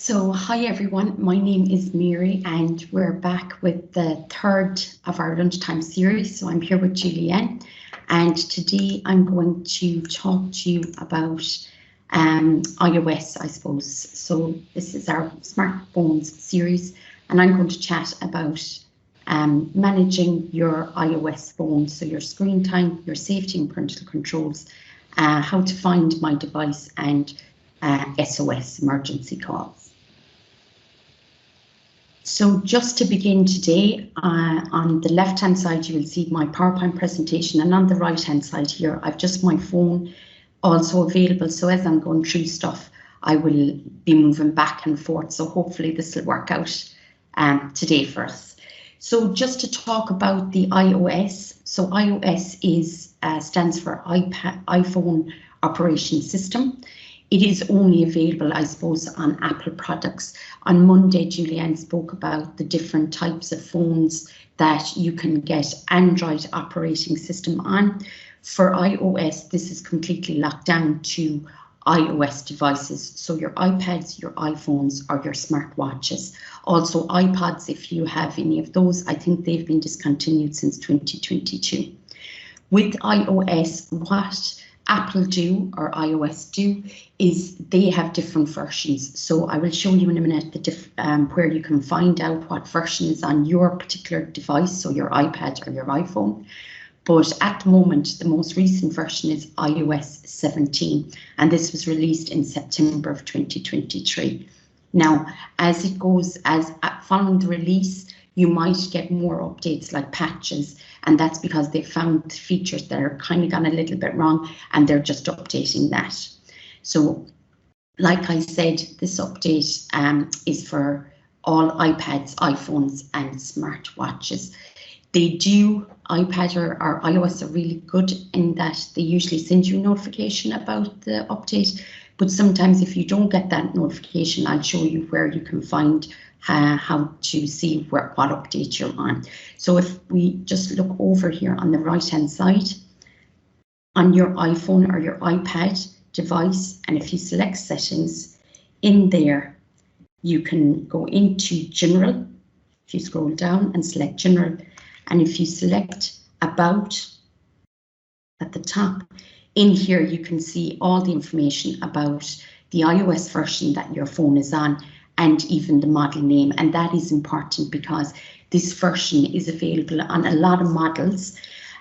So hi everyone, my name is Mary and we're back with the third of our lunchtime series. So I'm here with Julianne and today I'm going to talk to you about iOS, I suppose. So this is our smartphones series and I'm going to chat about managing your iOS phone. So your screen time, your safety and parental controls, how to find my device and SOS emergency calls. So just to begin today, on the left-hand side, you will see my PowerPoint presentation, and on the right-hand side here, I've just my phone also available. So as I'm going through stuff, I will be moving back and forth. So hopefully this will work out today for us. So just to talk about the iOS. So iOS stands for iPhone Operation System. It is only available, I suppose, on Apple products. On Monday, Julianne spoke about the different types of phones that you can get Android operating system on. For iOS, this is completely locked down to iOS devices. So your iPads, your iPhones, or your smartwatches. Also iPods, if you have any of those, I think they've been discontinued since 2022. With iOS, what Apple do or iOS do is they have different versions. So I will show you in a minute where you can find out what version is on your particular device, so your iPad or your iPhone. But at the moment, the most recent version is iOS 17, and this was released in September of 2023. Now, as it goes, following the release, you might get more updates like patches, and that's because they found features that are kind of gone a little bit wrong and they're just updating that. So like I said, this update is for all iPads, iPhones and smartwatches. iPad or iOS are really good in that they usually send you a notification about the update, but sometimes if you don't get that notification, I'll show you where you can find how to see what update you're on. So if we just look over here on the right hand side on your iPhone or your iPad device, and if you select settings in there, you can go into general. If you scroll down and select general, and if you select about at the top, in here you can see all the information about the iOS version that your phone is on and even the model name. And that is important because this version is available on a lot of models.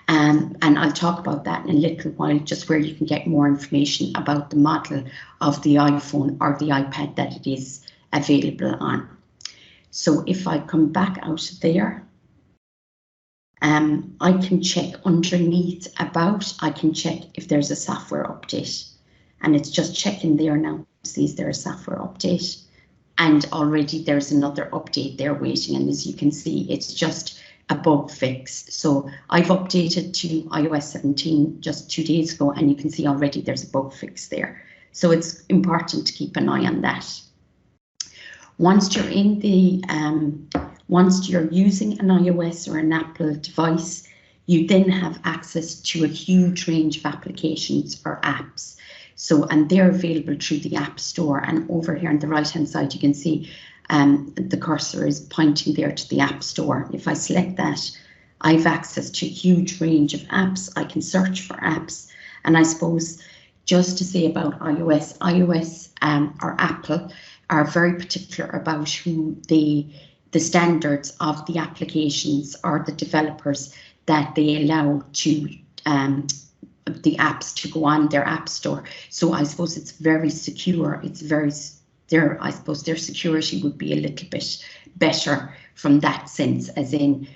And I'll talk about that in a little while, just where you can get more information about the model of the iPhone or the iPad that it is available on. So if I come back out there, I can check underneath about, I can check if there's a software update. And it's just checking there now, see is there a software update? And already there's another update there waiting. And as you can see, it's just a bug fix. So I've updated to iOS 17 just 2 days ago, and you can see already there's a bug fix there. So it's important to keep an eye on that. Once you're in the, once you're using an iOS or an Apple device, you then have access to a huge range of applications or apps. So, and they're available through the App Store, and over here on the right hand side, you can see the cursor is pointing there to the App Store. If I select that, I have access to a huge range of apps. I can search for apps, and I suppose just to say about iOS or Apple are very particular about who the standards of the applications or the developers that they allow to the apps to go on their App Store. So I suppose it's very secure. It's very, I suppose their security would be a little bit better from that sense, as in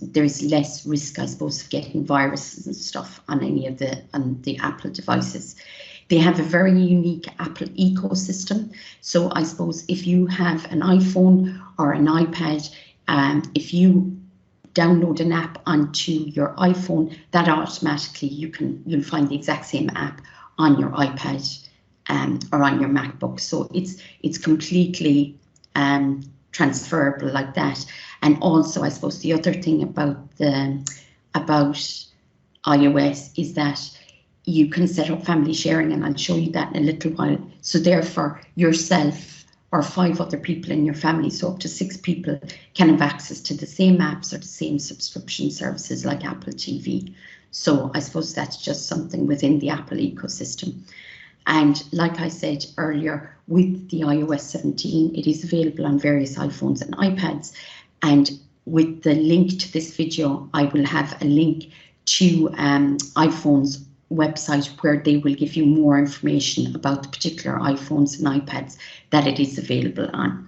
there's less risk, I suppose, of getting viruses and stuff on any of the Apple devices. They have a very unique Apple ecosystem. So I suppose if you have an iPhone or an iPad, if you download an app onto your iPhone, that automatically you'll find the exact same app on your iPad or on your MacBook. So it's completely transferable like that. And also, I suppose the other thing about iOS is that you can set up family sharing, and I'll show you that in a little while. So therefore, yourself or 5 other people in your family. So up to 6 people can have access to the same apps or the same subscription services like Apple TV. So I suppose that's just something within the Apple ecosystem. And like I said earlier, with the iOS 17, it is available on various iPhones and iPads. And with the link to this video, I will have a link to iPhone's website where they will give you more information about the particular iPhones and iPads that it is available on.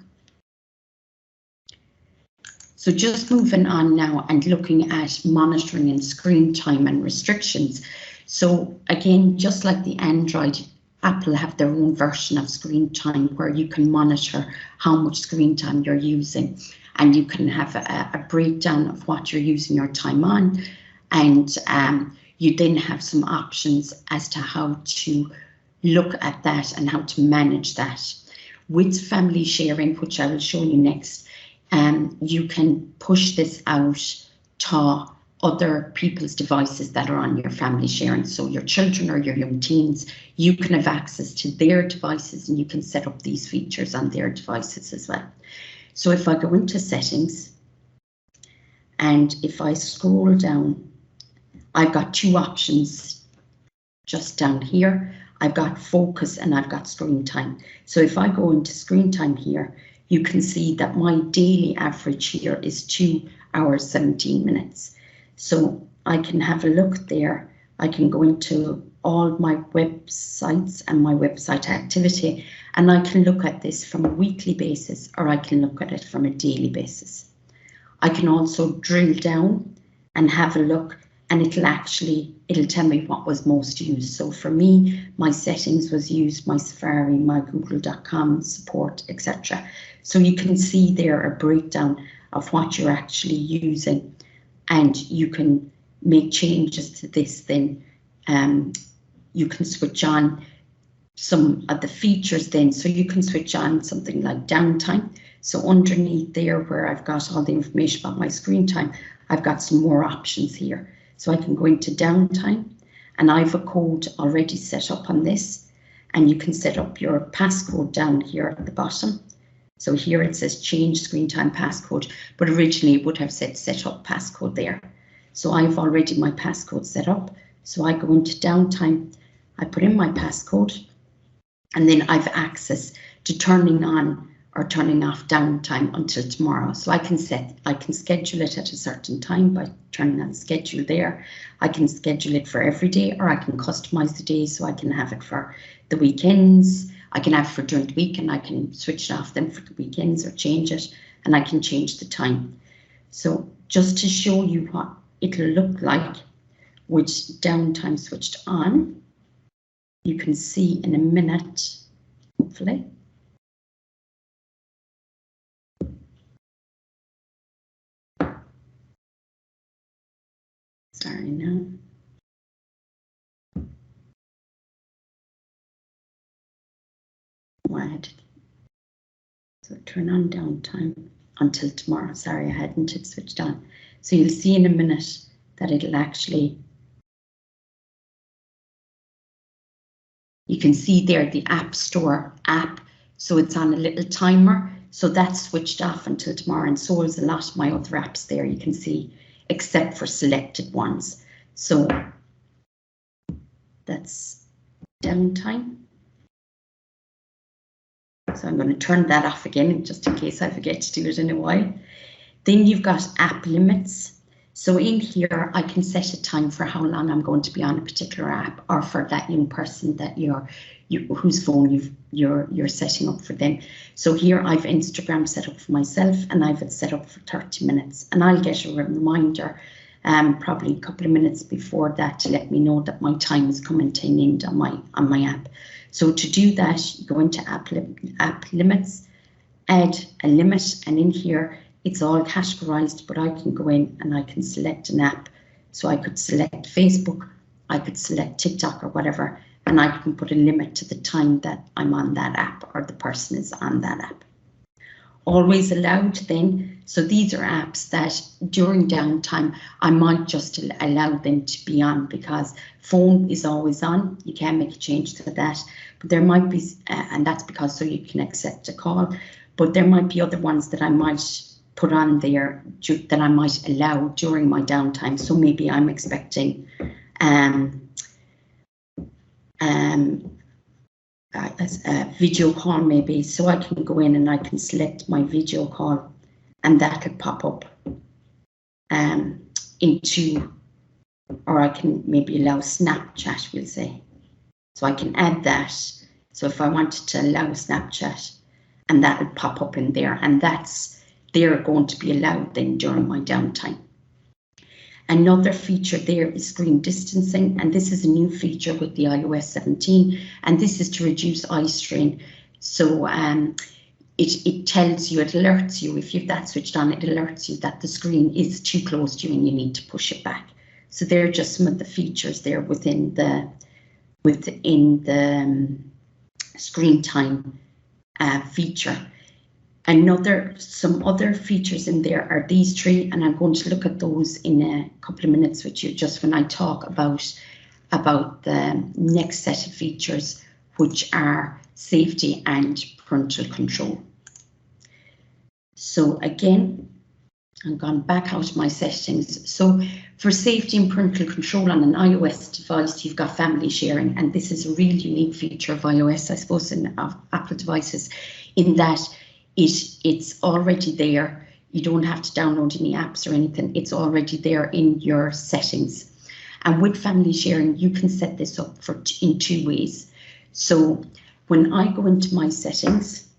So just moving on now and looking at monitoring and screen time and restrictions. So again, just like the Android, Apple have their own version of screen time where you can monitor how much screen time you're using, and you can have a breakdown of what you're using your time on, and you then have some options as to how to look at that and how to manage that. With family sharing, which I will show you next, you can push this out to other people's devices that are on your family sharing. So your children or your young teens, you can have access to their devices and you can set up these features on their devices as well. So if I go into settings and if I scroll down, I've got 2 options just down here. I've got focus and I've got screen time. So if I go into screen time here, you can see that my daily average here is 2 hours, 17 minutes. So I can have a look there. I can go into all my websites and my website activity, and I can look at this from a weekly basis, or I can look at it from a daily basis. I can also drill down and have a look, and it'll tell me what was most used. So for me, my settings was used, my Safari, my Google.com support, etc. So you can see there a breakdown of what you're actually using, and you can make changes to this. Then you can switch on some of the features then. So you can switch on something like downtime. So underneath there where I've got all the information about my screen time, I've got some more options here. So I can go into downtime, and I have a code already set up on this, and you can set up your passcode down here at the bottom. So here it says change screen time passcode, but originally it would have said set up passcode there. So I've already my passcode set up. So I go into downtime, I put in my passcode, and then I've access to turning on or turning off downtime until tomorrow. So I can schedule it at a certain time by turning on schedule there. I can schedule it for every day, or I can customize the day so I can have it for the weekends. I can have it for during the week, and I can switch it off then for the weekends or change it, and I can change the time. So just to show you what it'll look like with downtime switched on, you can see in a minute, hopefully. Sorry now. So turn on downtime until tomorrow. Sorry, I hadn't it switched on. So you'll see in a minute that it'll actually, you can see there the App Store app. So it's on a little timer. So that's switched off until tomorrow, and so is a lot of my other apps there, you can see, except for selected ones. So that's downtime. So I'm going to turn that off again, just in case I forget to do it in a while. Then you've got app limits. So in here, I can set a time for how long I'm going to be on a particular app, or for that young person that whose phone you're setting up for them. So here I've Instagram set up for myself, and I've it set up for 30 minutes, and I'll get a reminder probably a couple of minutes before that to let me know that my time is coming to an end on my app. So to do that, you go into app limits, add a limit, and in here it's all categorized, but I can go in and I can select an app. So I could select Facebook, I could select TikTok or whatever, and I can put a limit to the time that I'm on that app or the person is on that app. always allowed then. So these are apps that during downtime, I might just allow them to be on, because phone is always on. You can't make a change to that. But there might be, and that's because so you can accept a call, but there might be other ones that I might put on there that I might allow during my downtime. So maybe I'm expecting a video call maybe, so I can go in and I can select my video call, and that could pop up into, or I can maybe allow Snapchat, we'll say. So I can add that. So if I wanted to allow Snapchat, and that would pop up in there, and they're going to be allowed then during my downtime. Another feature there is screen distancing, and this is a new feature with the iOS 17, and this is to reduce eye strain. So it tells you, it alerts you, if you've that switched on, it alerts you that the screen is too close to you and you need to push it back. So they're just some of the features there within the screen time feature. Some other features in there are these three, and I'm going to look at those in a couple of minutes with you, just when I talk about the next set of features, which are safety and parental control. So again, I've gone back out of my settings. So for safety and parental control on an iOS device, you've got family sharing, and this is a really unique feature of iOS, I suppose, of Apple devices, in that it's already there. You don't have to download any apps or anything. It's already there in your settings. And with family sharing, you can set this up in two ways. So when I go into my settings,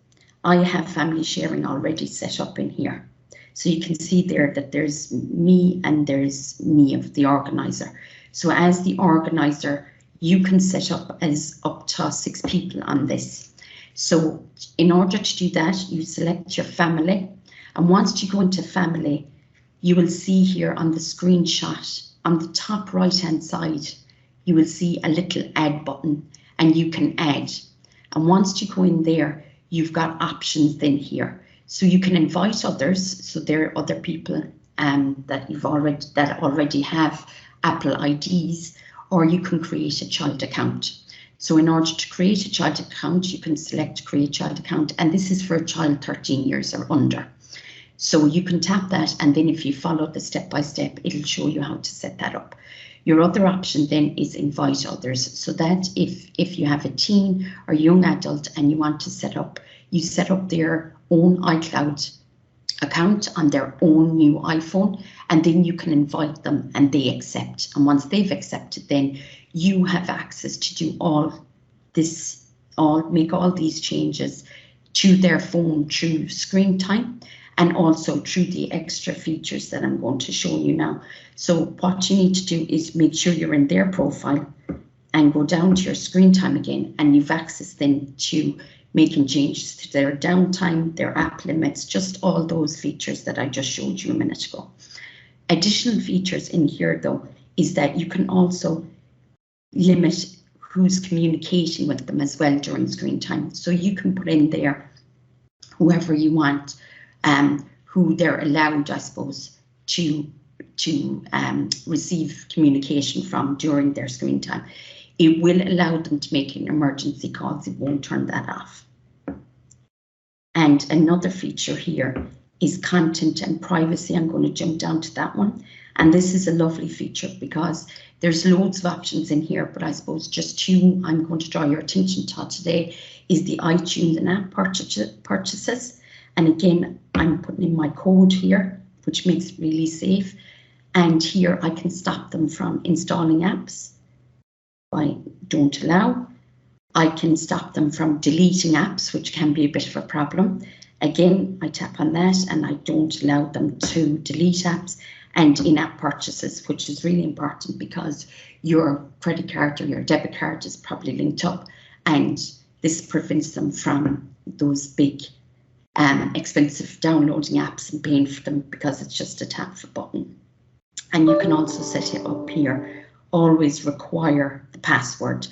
I have family sharing already set up in here. So you can see there that there's me and there's me of the organizer. So as the organizer, you can set up as up to 6 people on this. So in order to do that, you select your family, and once you go into family, you will see here on the screenshot on the top right hand side, you will see a little add button, and you can add. And once you go in there, you've got options then here. So you can invite others. So there are other people that already have Apple IDs, or you can create a child account. So in order to create a child account, you can select create child account, and this is for a child 13 years or under. So you can tap that, and then if you follow the step-by-step, it'll show you how to set that up. Your other option then is invite others, so that if you have a teen or young adult and you want to you set up their own iCloud account on their own new iPhone, and then you can invite them and they accept. And once they've accepted, then you have access to do make all these changes to their phone through screen time, and also through the extra features that I'm going to show you now. So what you need to do is make sure you're in their profile and go down to your screen time again, and you've access then to making changes to their downtime, their app limits, just all those features that I just showed you a minute ago. Additional features in here though is that you can also limit who's communicating with them as well during screen time. So you can put in there whoever you want, who they're allowed, I suppose, to receive communication from during their screen time. It will allow them to make an emergency calls. It won't turn that off. And another feature here is content and privacy. I'm going to jump down to that one. And this is a lovely feature because there's loads of options in here, but I suppose just two I'm going to draw your attention to today is the iTunes and app purchases. And again, I'm putting in my code here, which makes it really safe. And here I can stop them from installing apps. I don't allow. I can stop them from deleting apps, which can be a bit of a problem. Again, I tap on that and I don't allow them to delete apps, and in-app purchases, which is really important because your credit card or your debit card is probably linked up, and this prevents them from those big expensive downloading apps and paying for them, because it's just a tap of a button. And you can also set it up here, always require the password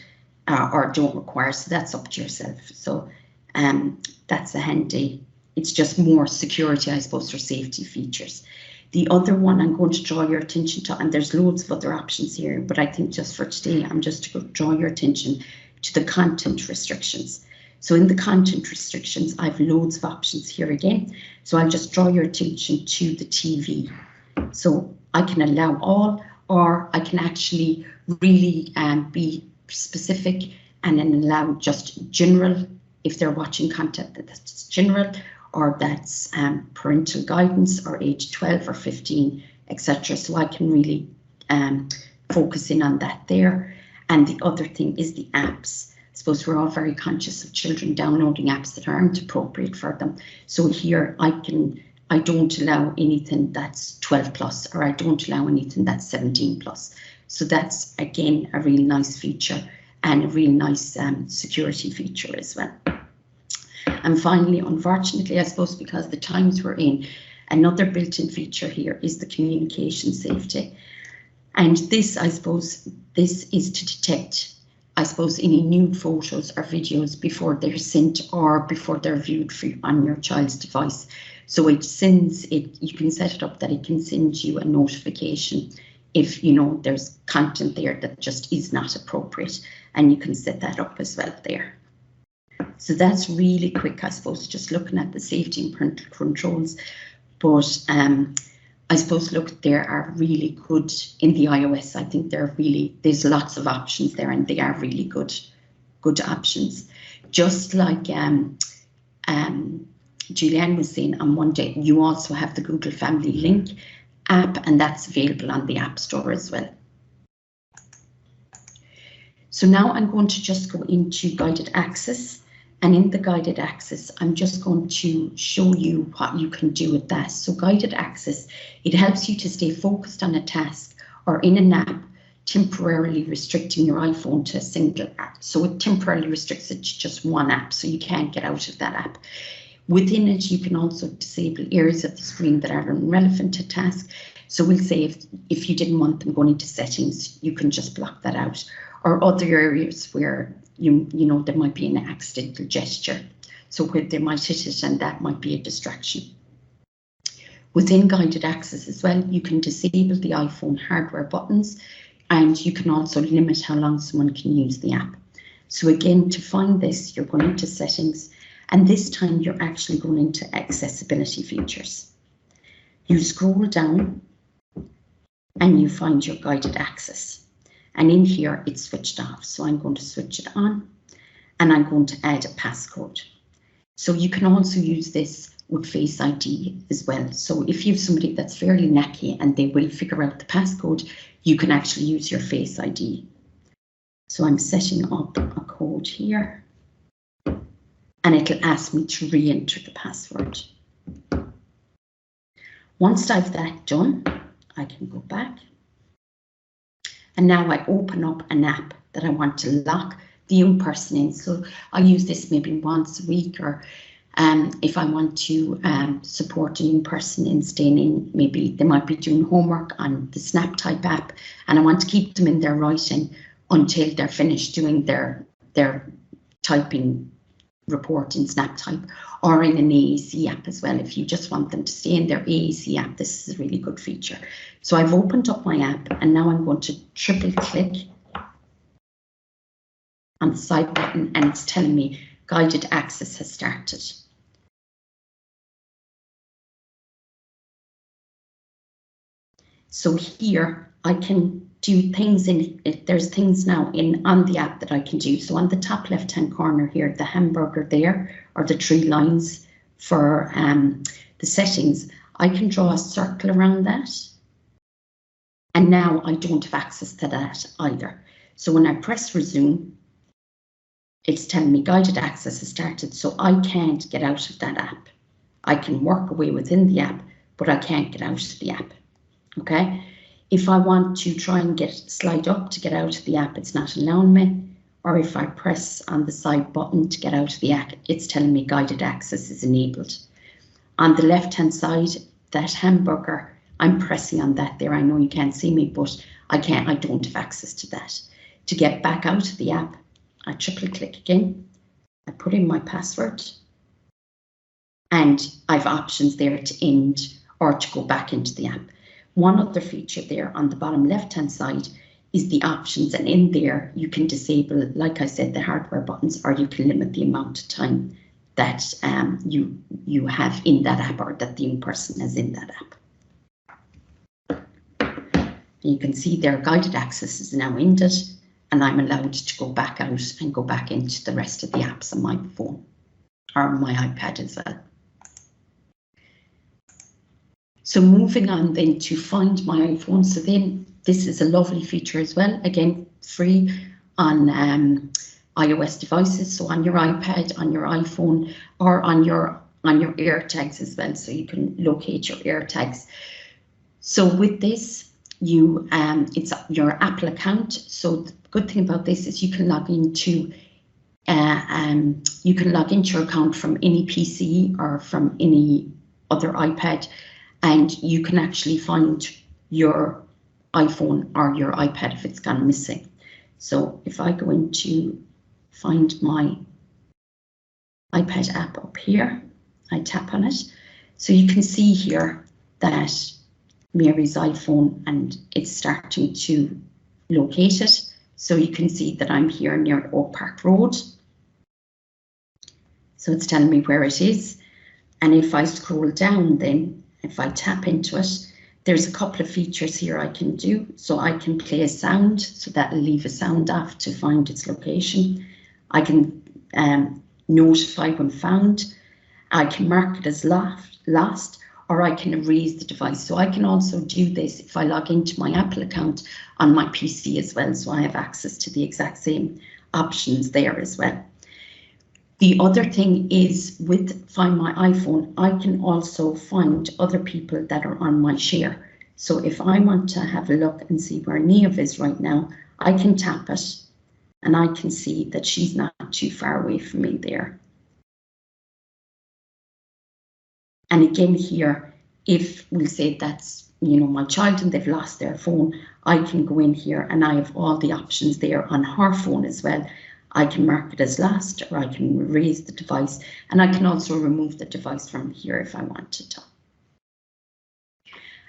or don't require, so that's up to yourself. So that's a handy it's just more security, I suppose, for safety features. The other one I'm going to draw your attention to, and there's loads of other options here, but I think just for today, I'm just to draw your attention to the content restrictions. So in the content restrictions, I've loads of options here again. So I'll just draw your attention to the TV. So I can allow all, or I can actually really be specific and then allow just general, if they're watching content that's general, or that's parental guidance, or age 12 or 15, etc. So I can really focus in on that there. And the other thing is the apps. I suppose we're all very conscious of children downloading apps that aren't appropriate for them. So here I don't allow anything that's 12 plus, or I don't allow anything that's 17 plus. So that's again a really nice feature and a really nice security feature as well. And finally, unfortunately, I suppose because the times we're in, another built-in feature here is the communication safety. And this, I suppose, this is to detect, I suppose, any nude photos or videos before they're sent or before they're viewed on your child's device. So it sends it, you can set it up that it can send you a notification if you know there's content there that just is not appropriate, and you can set that up as well there. So that's really quick, I suppose, just looking at the safety and parental controls. But I suppose, look, there are really good in the iOS. I think there's lots of options there, and they are really good options. Just like Julianne was saying on Monday, you also have the Google Family Link app, and that's available on the App Store as well. So now I'm going to just go into guided access. And in the guided access, I'm just going to show you what you can do with that. So guided access, it helps you to stay focused on a task or in an app, temporarily restricting your iPhone to a single app. So it temporarily restricts it to just one app, so you can't get out of that app. Within it, you can also disable areas of the screen that are irrelevant to task. So we'll say if you didn't want them going into settings, you can just block that out. Or other areas where you know there might be an accidental gesture, so where they might hit it and that might be a distraction. Within guided access as well, you can disable the iPhone hardware buttons, and you can also limit how long someone can use the app. So again, to find this, you're going into settings, and this time you're actually going into accessibility features. You scroll down and you find your guided access. And in here, it's switched off. So I'm going to switch it on, and I'm going to add a passcode. So you can also use this with Face ID as well. So if you have somebody that's fairly knacky and they will figure out the passcode, you can actually use your Face ID. So I'm setting up a code here, and it'll ask me to re-enter the password. Once I've that done, I can go back. And now I open up an app that I want to lock the young person in. So I use this maybe once a week, or if I want to support a young person in staying in, maybe they might be doing homework on the SnapType app, and I want to keep them in their writing until they're finished doing their typing report in SnapType, or in an AAC app as well. If you just want them to stay in their AAC app, this is a really good feature. So I've opened up my app, and now I'm going to triple click on the side button, and it's telling me guided access has started. So here I can do things in it. There's things now on the app that I can do. So on the top left hand corner here, the hamburger there, or the 3 lines for the settings, I can draw a circle around that. And now I don't have access to that either. So when I press resume, it's telling me guided access has started, so I can't get out of that app. I can work away within the app, but I can't get out of the app. Okay. If I want to try and slide up to get out of the app, it's not allowing me. Or if I press on the side button to get out of the app, it's telling me guided access is enabled. On the left hand side, that hamburger, I'm pressing on that there. I know you can't see me, but I don't have access to that. To get back out of the app, I triple click again. I put in my password. and I've options there to end or to go back into the app. One other feature there on the bottom left-hand side is the options, and in there you can disable, like I said, the hardware buttons, or you can limit the amount of time that you have in that app, or that the young person is in that app. And you can see their guided access is now ended, and I'm allowed to go back out and go back into the rest of the apps on my phone or my iPad as well. So moving on then to find my iPhone. So then this is a lovely feature as well, again free on iOS devices, so on your iPad, on your iPhone, or on your AirTags as well, so you can locate your AirTags. So with this, it's your Apple account. So the good thing about this is you can log into your account from any PC or from any other iPad, and you can actually find your iPhone or your iPad if it's gone missing. So if I go into find my iPad app up here, I tap on it. So you can see here that Mary's iPhone, and it's starting to locate it. So you can see that I'm here near Oak Park Road. So it's telling me where it is. And if I scroll down, then if I tap into it, there's a couple of features here I can do. So I can play a sound, so that'll leave a sound off to find its location. I can notify when found. I can mark it as lost, or I can erase the device. So I can also do this if I log into my Apple account on my PC as well. So I have access to the exact same options there as well. The other thing is with Find My iPhone, I can also find other people that are on my share. So if I want to have a look and see where Niamh is right now, I can tap it and I can see that she's not too far away from me there. And again here, if we say that's, you know, my child and they've lost their phone, I can go in here and I have all the options there on her phone as well. I can mark it as lost, or I can erase the device, and I can also remove the device from here if I wanted to.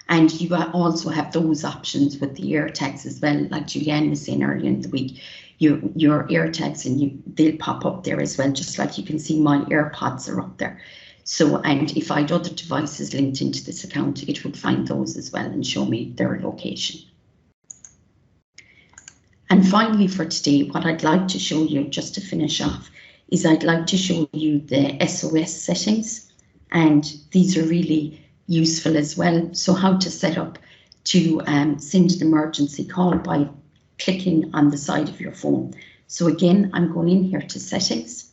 And you also have those options with the AirTags as well, like Julianne was saying earlier in the week. Your AirTags, and they'll pop up there as well, just like you can see my AirPods are up there. So, and if I had other devices linked into this account, it would find those as well and show me their location. And finally for today, what I'd like to show you, just to finish off, is I'd like to show you the SOS settings, and these are really useful as well. So how to set up to send an emergency call by clicking on the side of your phone. So again, I'm going in here to settings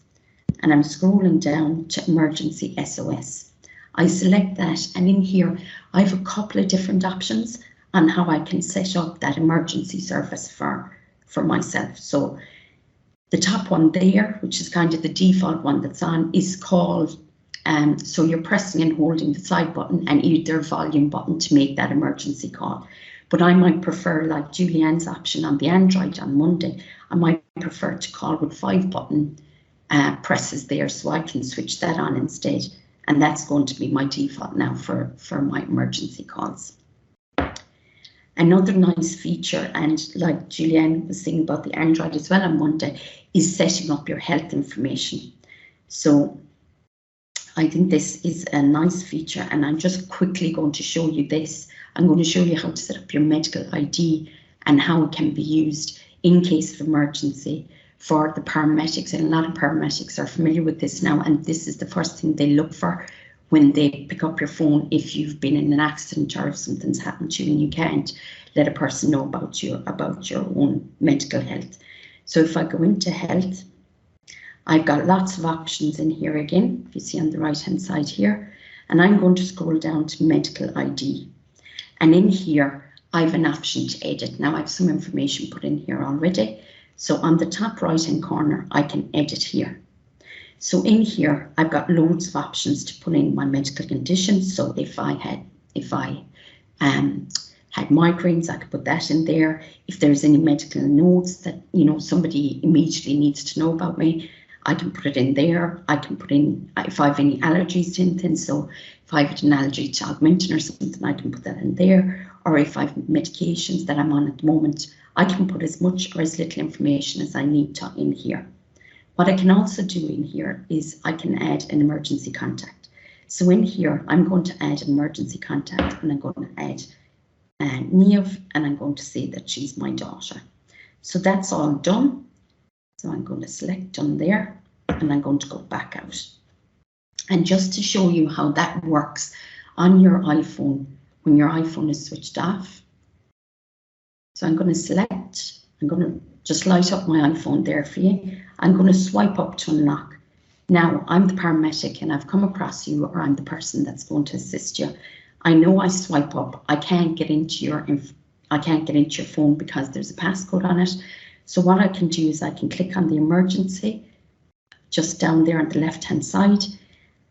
and I'm scrolling down to emergency SOS. I select that, and in here I have a couple of different options on how I can set up that emergency service for myself. So the top one there, which is kind of the default one that's on, is called, so you're pressing and holding the side button and either volume button to make that emergency call. But I might prefer, like Julianne's option on the Android on Monday, I might prefer to call with 5 button presses there, so I can switch that on instead. And that's going to be my default now for my emergency calls. Another nice feature, and like Julianne was saying about the Android as well on Monday, is setting up your health information. So I think this is a nice feature, and I'm just quickly going to show you this. I'm going to show you how to set up your medical ID and how it can be used in case of emergency for the paramedics. And a lot of paramedics are familiar with this now, and this is the first thing they look for when they pick up your phone if you've been in an accident or if something's happened to you and you can't let a person know about your own medical health. So if I go into health, I've got lots of options in here again, if you see on the right hand side here, and I'm going to scroll down to medical ID. And in here, I have an option to edit. Now I have some information put in here already. So on the top right hand corner, I can edit here. So in here, I've got loads of options to put in my medical conditions. So if I had migraines, I could put that in there. If there's any medical notes that, you know, somebody immediately needs to know about me, I can put it in there. I can put in if I have any allergies to anything. So if I have an allergy to augmentin or something, I can put that in there. Or if I have medications that I'm on at the moment, I can put as much or as little information as I need to in here. What I can also do in here is I can add an emergency contact. So in here, I'm going to add an emergency contact, and I'm going to add Niamh, and I'm going to say that she's my daughter. So that's all done. So I'm going to select done there, and I'm going to go back out. And just to show you how that works on your iPhone, when your iPhone is switched off. So I'm going to select, I'm going to just light up my iPhone there for you. I'm going to swipe up to unlock. Now I'm the paramedic and I've come across you, or I'm the person that's going to assist you. I know I swipe up, I can't get into your phone because there's a passcode on it. So what I can do is I can click on the emergency just down there on the left hand side.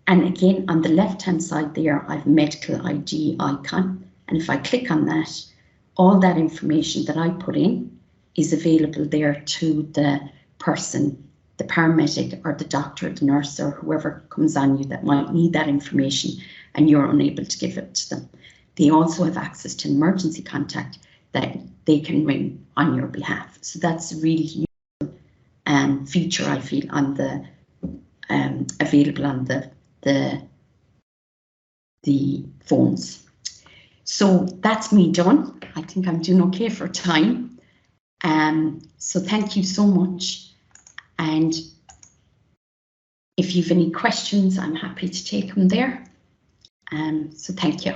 And again, on the left hand side there, I've medical ID icon. And if I click on that, all that information that I put in is available there to the person, the paramedic or the doctor, the nurse, or whoever comes on you that might need that information and you're unable to give it to them. They also have access to an emergency contact that they can ring on your behalf. So that's a really useful feature, I feel, on the available on the phones. So that's me done. I think I'm doing okay for time. So thank you so much. And if you've any questions, I'm happy to take them there. So thank you.